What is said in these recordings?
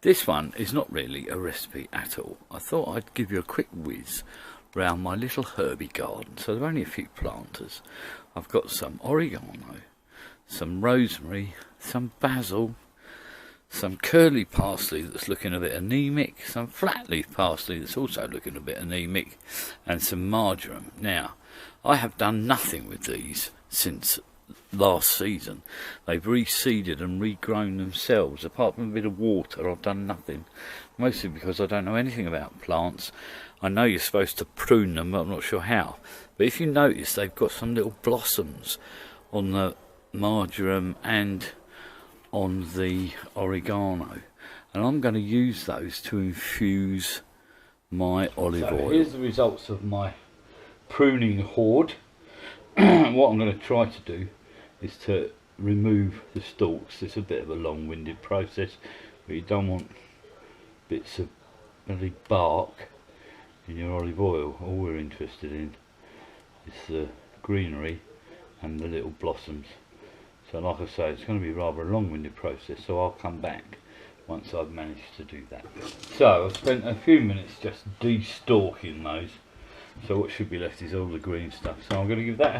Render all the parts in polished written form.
This one is not really a recipe at all. I thought I'd give you a quick whiz round my little herby garden. So there are only a few planters. I've got some oregano, some rosemary, some basil, some curly parsley that's looking a bit anemic, some flat leaf parsley that's also looking a bit anemic, and some marjoram. Now, I have done nothing with these since last season. They've reseeded and regrown themselves. Apart from a bit of water, I've done nothing. Mostly because I don't know anything about plants. I know you're supposed to prune them, but I'm not sure how. But if you notice, they've got some little blossoms on the marjoram and on the oregano, and I'm going to use those to infuse my olive oil. Here's the results of my pruning hoard. What I'm going to try to do is to remove the stalks. It's a bit of a long-winded process, but you don't want bits of bloody bark in your olive oil. All we're interested in is the greenery and the little blossoms. So like I say, it's going to be rather a long-winded process, so I'll come back once I've managed to do that. So I've spent a few minutes just de-stalking those, so what should be left is all the green stuff. So I'm going to give that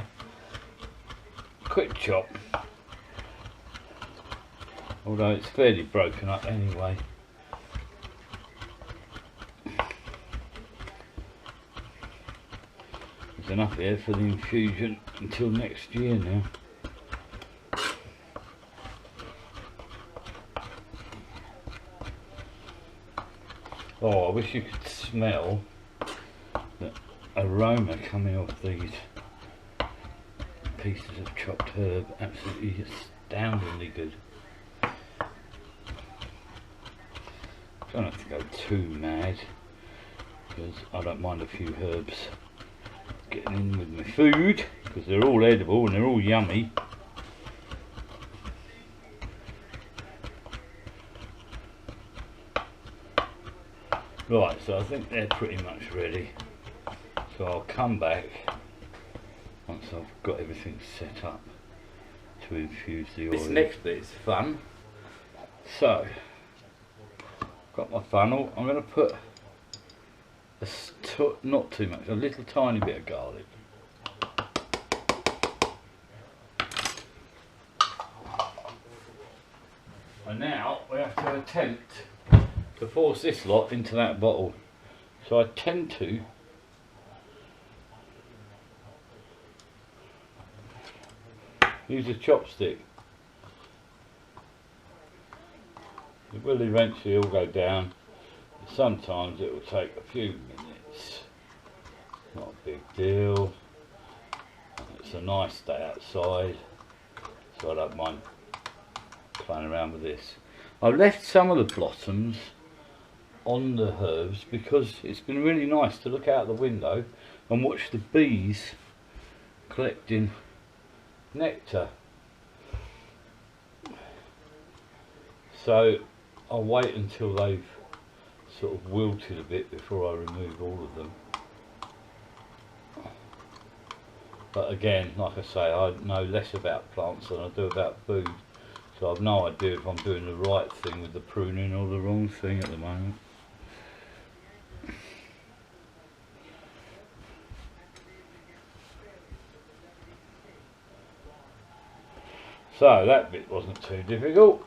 a quick chop, although it's fairly broken up anyway. There's enough here for the infusion until next year now. Oh, I wish you could smell the aroma coming off these pieces of chopped herb. Absolutely astoundingly good. Don't have to go too mad, because I don't mind a few herbs getting in with my food, because they're all edible and they're all yummy. Right, so I think they're pretty much ready. So I'll come back once I've got everything set up to infuse the oil. This next bit is fun. So, got my funnel. I'm going to put not too much, a little tiny bit of garlic. And now we have to attempt to force this lot into that bottle. So I tend to use a chopstick. It will eventually all go down. Sometimes it will take a few minutes. Not a big deal. It's a nice day outside, so I don't mind playing around with this. I've left some of the blossoms on the herbs because it's been really nice to look out the window and watch the bees collecting nectar. So I'll wait until they've sort of wilted a bit before I remove all of them. But again, like I say, I know less about plants than I do about food, so I've no idea if I'm doing the right thing with the pruning or the wrong thing at the moment. So that bit wasn't too difficult.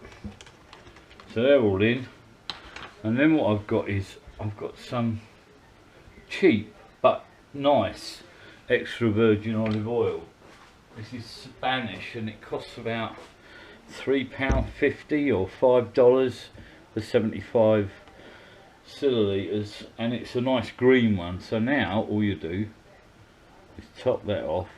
So they're all in. And then what I've got is, I've got some cheap but nice extra virgin olive oil. This is Spanish and it costs about £3.50 or $5 for 75 millilitres, and it's a nice green one. So now all you do is top that off.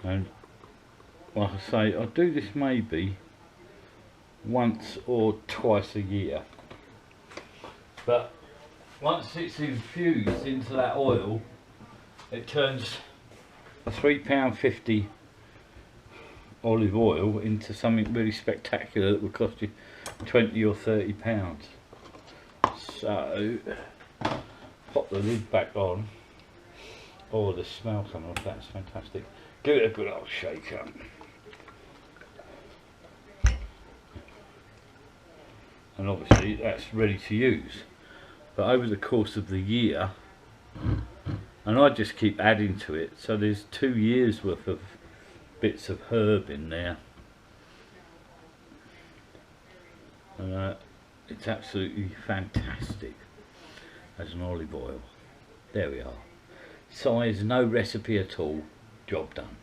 And like I say, I do this maybe once or twice a year, but once it's infused into that oil, it turns a £3.50 olive oil into something really spectacular that would cost you 20 or 30 pounds. So pop the lid back on. Oh, the smell coming off that's fantastic. Give it a good old shake up. And obviously that's ready to use. But over the course of the year, and I just keep adding to it, so there's 2 years worth of bits of herb in there. It's absolutely fantastic as an olive oil. There we are. Size, no recipe at all, job done.